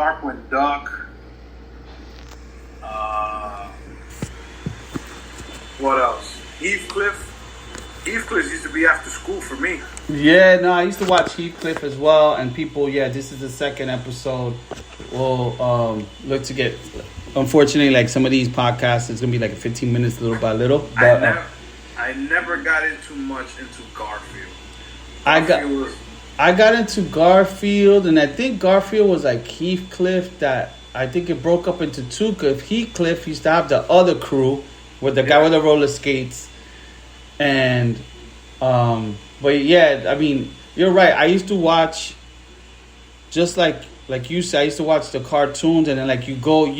Darkwing Duck. What else? Heathcliff. Heathcliff used to be after school for me. Yeah, no, I used to watch Heathcliff as well. And people, this is the second episode. We'll look to get. Unfortunately, like some of these podcasts, it's gonna be like 15 minutes, little by little. But I never got into much into Garfield. I got into Garfield, and I think Garfield was like Heathcliff. That I think it broke up into two. Cause Heathcliff used to have the other crew with the guy with the roller skates, and but yeah, I mean, you're right. I used to watch, just like you said, I used to watch the cartoons, and then like you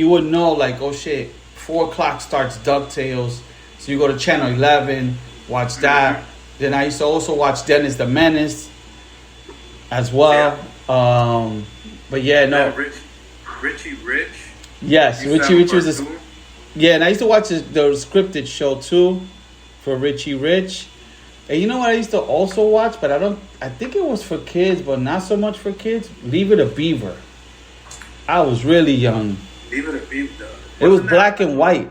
would know like, oh shit, 4:00 starts DuckTales, so you go to channel 11, watch that. Then I used to also watch Dennis the Menace as well. Yeah. But yeah, no. Richie Rich. Yes, Richie Rich was a. Yeah, and I used to watch the scripted show too, for Richie Rich. And you know what I used to also watch, but I think it was for kids, but not so much for kids. Leave It a Beaver. I was really young. Leave It a Beaver. It was black and white.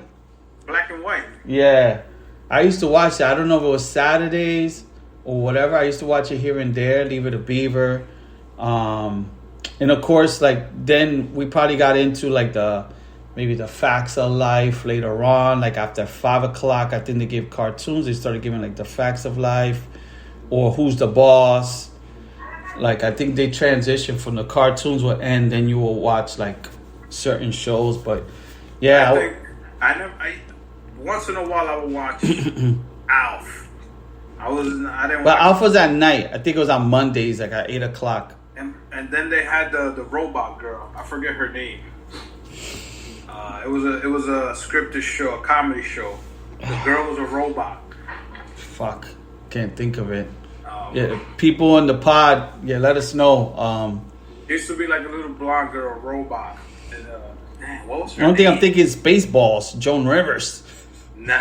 Black and white. Yeah. I used to watch that. I don't know if it was Saturdays or whatever. I used to watch it here and there. Leave It a Beaver. And of course, like then we probably got into like maybe the Facts of Life later on. Like after 5:00, I think they gave cartoons. They started giving like the Facts of Life or Who's the Boss. Like I think they transitioned from the cartoons would end, then you will watch like certain shows. But yeah, I once in a while I would watch Alf. But Alf was at night. I think it was on Mondays, like at 8:00. And then they had the robot girl. I forget her name. It was a scripted show, a comedy show. The girl was a robot. Fuck, can't think of it. People in the pod, let us know. It used to be like a little blonde girl, robot. And man, what was her One name? thing I'm thinking is Spaceballs, Joan Rivers. Nah.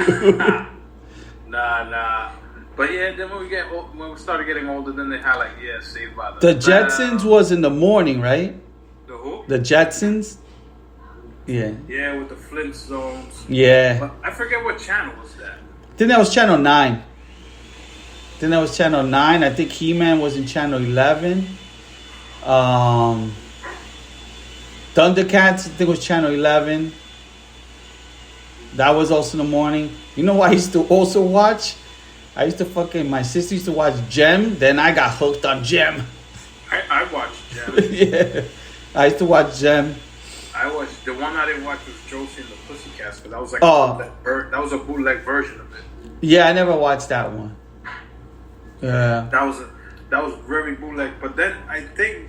But yeah, then when we started getting older, then they had like Saved by the Bell. Jetsons was in the morning, right? The who? The Jetsons. Yeah. Yeah, with the Flintstones. Yeah. But I forget what channel was that. I think that was channel 9. I think He-Man was in channel 11. Thundercats, I think it was channel 11. That was also in the morning. You know what I used to also watch? My sister used to watch Gem. Then I got hooked on Gem. I watched Gem. Yeah. I used to watch Gem. The one I didn't watch was Josie and the Pussycats, but that was like that was a bootleg version of it. Yeah, I never watched that one. Yeah. That was very bootleg. But then I think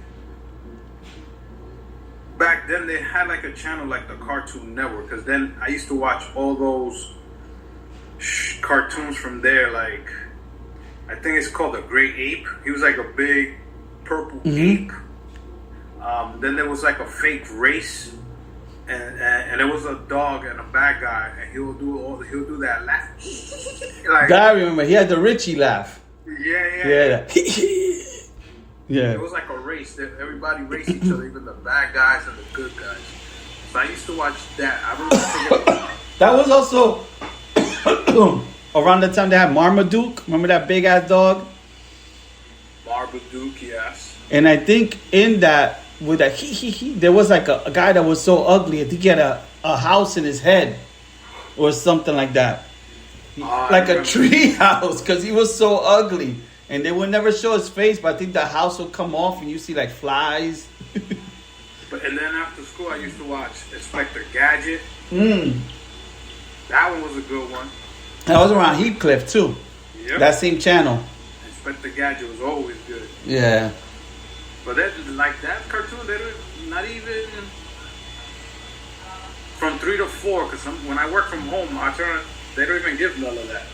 back then they had like a channel like the Cartoon Network, because then I used to watch all those cartoons from there. Like I think it's called the Great Ape. He was like a big purple ape. Then there was like a fake race, and there was a dog and a bad guy, and he'll do that laugh. Like, I remember he had the Richie laugh. Yeah. Yeah. It was like a race. Everybody raced each other, even the bad guys and the good guys. So I used to watch that. I remember that was also around the time they had Marmaduke. Remember that big ass dog? Marmaduke, yes. And I think in that, with that there was like a guy that was so ugly. I think he had a house in his head or something like that. Like a tree house, because he was so ugly. And they would never show his face, but I think the house would come off and you see like flies. And then after school, I used to watch Inspector Gadget. That one was a good one. That was around Heathcliff too. Yep. That same channel. Inspector Gadget was always good. Yeah. But like that cartoon, they don't not even from 3 to 4. Because when I work from home, they don't even give none of that.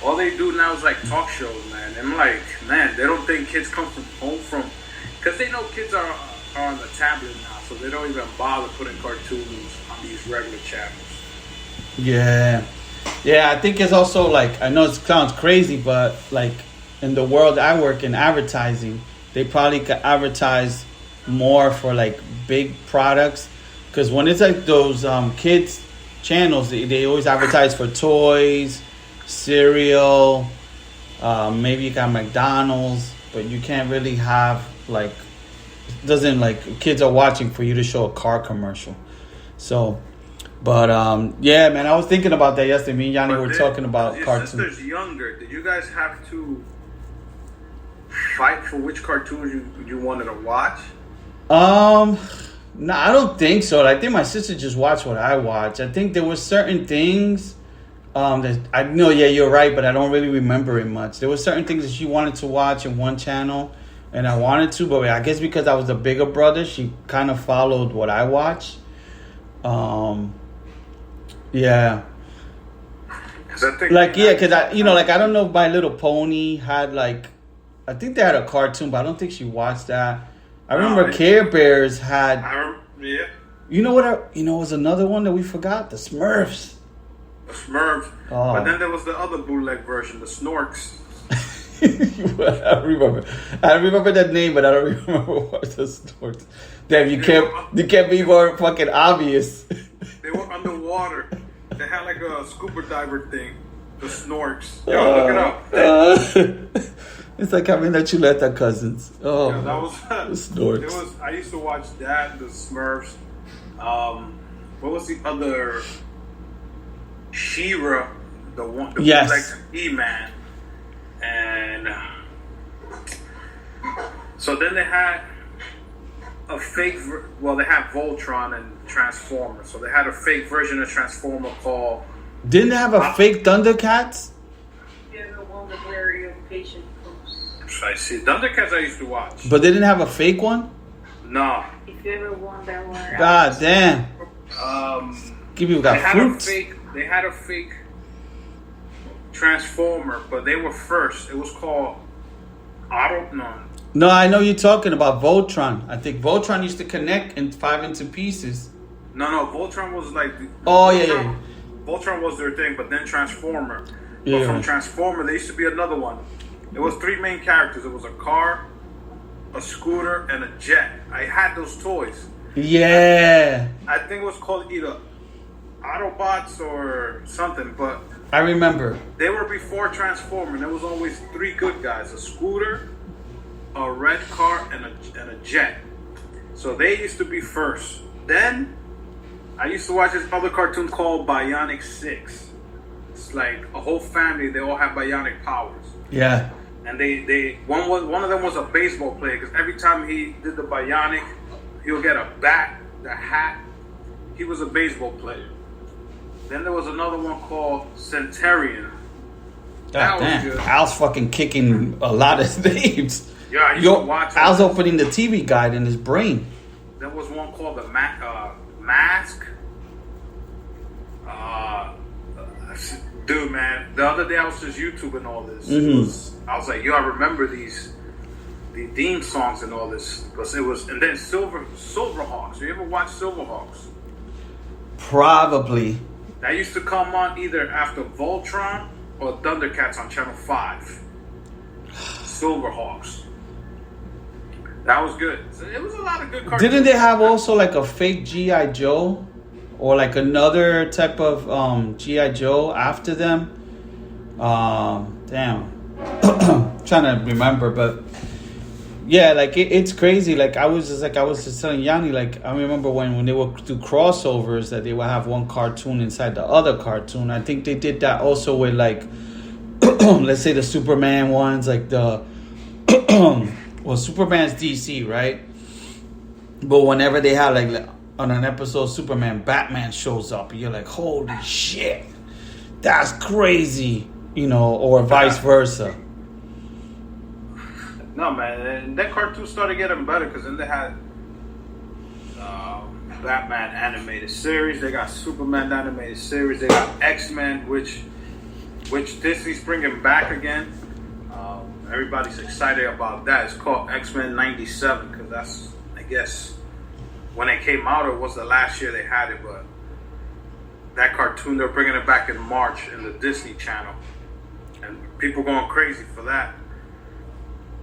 All they do now is like talk shows, man. And I'm like, man, they don't think kids come from home because they know kids are on the tablet now, so they don't even bother putting cartoons on these regular channels. Yeah. I think it's also like, I know it sounds crazy, but like in the world I work in, advertising, they probably could advertise more for like big products, because when it's like those kids channels, they always advertise for toys, cereal, maybe you got McDonald's, but you can't really have like, doesn't like kids are watching for you to show a car commercial. So, but yeah, man, I was thinking about that yesterday. Me and Yanni were talking about cartoons. Your sister's younger. Did you guys have to fight for which cartoons you wanted to watch? No, I don't think so. I think my sister just watched what I watch. I think there were certain things that I know. Yeah, you're right, but I don't really remember it much. There were certain things that she wanted to watch in one channel, and I wanted to, but I guess because I was the bigger brother, she kind of followed what I watched. Yeah. Cause I think because I don't know if My Little Pony had like, I think they had a cartoon, but I don't think she watched that. I remember Care Bears had. Yeah. You know what? Was another one that we forgot? The Smurfs. The Smurfs. Oh. But then there was the other bootleg version, the Snorks. I remember that name, but I don't remember what the Snorks. Damn, you can't be more fucking obvious. They were underwater. They had like a scuba diver thing. The Snorks. Yo, look it up. It's like having the Chuleta cousins. Oh, yeah, that was Snorks. I used to watch that, the Smurfs. What was the other? She-Ra, the one, the yes, like E-Man, and so then they had a fake. Well, they had Voltron and Transformer. So they had a fake version of Transformer called. Didn't they have a fake Thundercats? Yeah, the one with where your patient goes. I see. Thundercats I used to watch. But they didn't have a fake one? No. If you ever want that one. God damn. People got fruits. They had a fake Transformer, but they were first. It was called No, I know you're talking about Voltron. I think Voltron used to connect and 5 into pieces. No, Voltron was like. Yeah. Voltron was their thing, but then Transformer. Yeah. But from Transformer, there used to be another one. It was 3 main characters. It was a car, a scooter, and a jet. I had those toys. Yeah. I think it was called either Autobots or something, but I remember. They were before Transformer, and there was always 3 good guys: a scooter, a red car, and a jet. So they used to be first. Then I used to watch this other cartoon called Bionic 6. It's like a whole family. They all have bionic powers. Yeah. And one of them was a baseball player, because every time he did the bionic, he would get a bat, the hat. He was a baseball player. Then there was another one called Centurion. God damn. Was good. Al's fucking kicking a lot of names. Yeah, I used to watch. Al's opening the TV guide in his brain. There was one called the Mask. Dude, man, the other day I was just YouTubing all this. Mm-hmm. I was like, yo, I remember the theme songs and all this, because it was. And then Silverhawks. You ever watch Silverhawks? Probably. That used to come on either after Voltron or Thundercats on Channel 5. Silverhawks. That was good. It was a lot of good cartoons. Didn't they have also like a fake G.I. Joe? Or like another type of G.I. Joe after them? Damn. Trying to remember, but yeah, like it's crazy. Like I was just telling Yanni, like I remember when they would do crossovers that they would have one cartoon inside the other cartoon. I think they did that also with like let's say the Superman ones, like the well, Superman's DC, right? But whenever they had like on an episode Superman, Batman shows up, and you're like, holy shit, that's crazy, or vice versa. No, man, and that cartoon started getting better, because then they had Batman animated series, they got Superman animated series, they got X-Men, which Disney's bringing back again. Everybody's excited about that. It's called X-Men 97, because that's, I guess, when it came out, it was the last year they had it, but that cartoon, they're bringing it back in March in the Disney Channel, and people going crazy for that.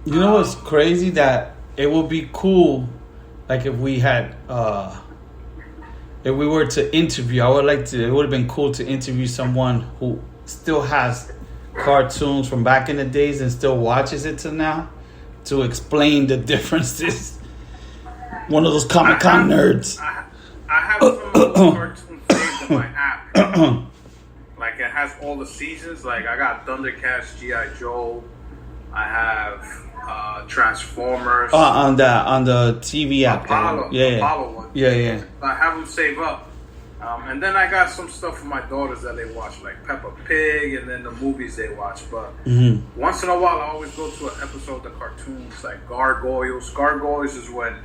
You know what's crazy? That it would be cool like if we had, if we were to interview, I would like to. It would have been cool to interview someone who still has cartoons from back in the days and still watches it to now, to explain the differences. One of those Comic Con nerds. I have some of those cartoons saved in my app. Like it has all the seasons. Like I got Thundercats, G.I. Joe. I have Transformers. On the TV app. Apollo, Yeah. Apollo one. Yeah. I have them save up. And then I got some stuff for my daughters that they watch, like Peppa Pig, and then the movies they watch. But once in a while, I always go to an episode of the cartoons, like Gargoyles. Gargoyles is when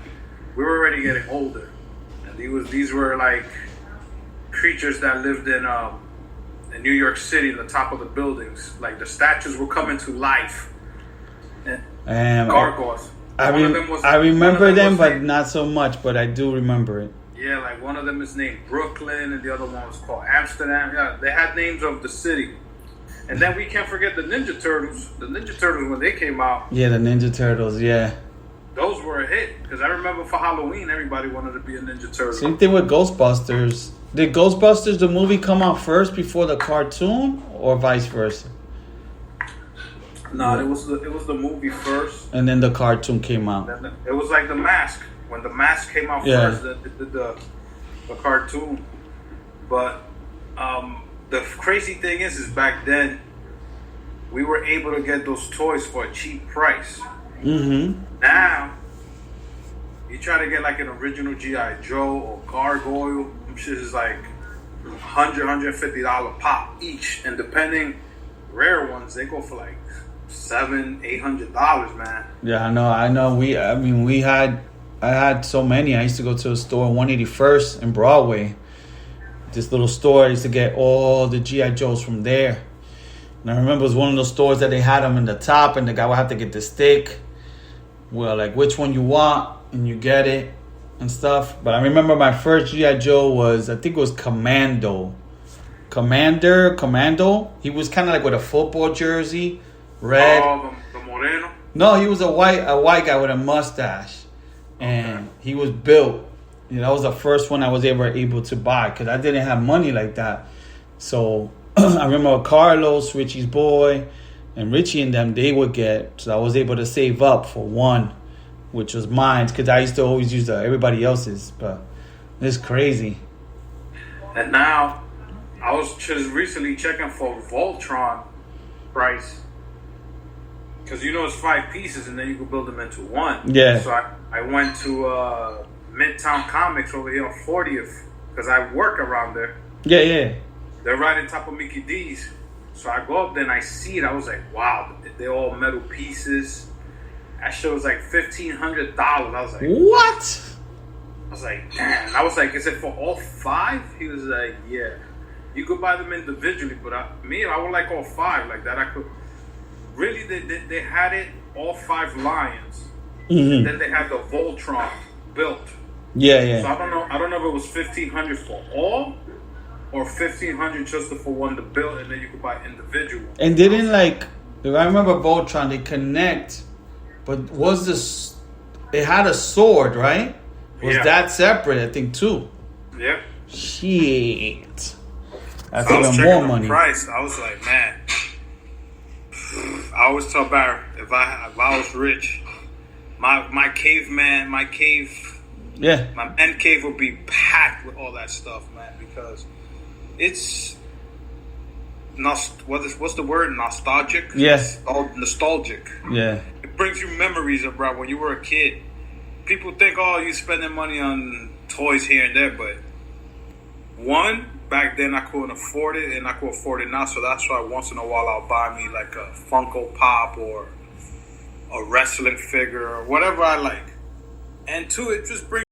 we were already getting older, and these were like creatures that lived in New York City, in the top of the buildings. Like the statues were coming to life. And gargoyles. I remember them, but not so much. But I do remember it. Yeah, like one of them is named Brooklyn, and the other one was called Amsterdam. Yeah, they had names of the city. And then we can't forget the Ninja Turtles. The Ninja Turtles, when they came out. Yeah, the Ninja Turtles, yeah. Those were a hit. Because I remember for Halloween, everybody wanted to be a Ninja Turtle. Same thing with Ghostbusters. Did Ghostbusters, the movie, come out first before the cartoon, or vice versa? No, it was the movie first. And then the cartoon came out. It was like The Mask. When The Mask came out first, the cartoon. But the crazy thing is back then, we were able to get those toys for a cheap price. Now, you try to get like an original G.I. Joe or Gargoyle, them shit is like $150 pop each. And depending, rare ones, they go for like $700-800, man. Yeah, I know. I had so many. I used to go to a store on 181st in Broadway. This little store, I used to get all the G.I. Joes from there. And I remember it was one of those stores that they had them in the top, and the guy would have to get the stick. Well, like which one you want, and you get it and stuff. But I remember my first G.I. Joe was, I think it was Commando. Commando. He was kind of like with a football jersey, red. Oh, the Moreno? No, he was a white guy with a mustache. And he was built. That was the first one I was ever able to buy because I didn't have money like that. So I remember Carlos, Richie's boy, and Richie and them, they would get. So I was able to save up for one, which was mine because I used to always use everybody else's. But it's crazy. And now, I was just recently checking for Voltron price. Because it's 5 pieces and then you can build them into one. Yeah. So I went to Midtown Comics over here on 40th because I work around there. Yeah. They're right on top of Mickey D's. So I go up there and I see it. I was like, wow, they're all metal pieces. That shit was like $1,500. I was like, what? I was like, damn. I was like, is it for all 5? He was like, yeah. You could buy them individually, but I would like all 5 like that. I could. Really, they had it, all 5 lions. And then they had the Voltron built. Yeah. So I don't know if it was $1,500 for all or $1,500 just for one to build, and then you could buy individual. And didn't if I remember Voltron, they connect, but it had a sword, right? Was that separate? I think too. Yeah. Shit. That's I was even checking more the money. Price. I was like, man. I always tell Barry, if I was rich, my cave, my man cave would be packed with all that stuff, man, because it's what's the word? Nostalgic? Yes. Nostalgic. Yeah. It brings you memories of, bro, when you were a kid. People think, you spending money on toys here and there, but back then I couldn't afford it, and I could afford it now, so that's why once in a while I'll buy me like a Funko Pop or a wrestling figure or whatever I like. And 2, it just brings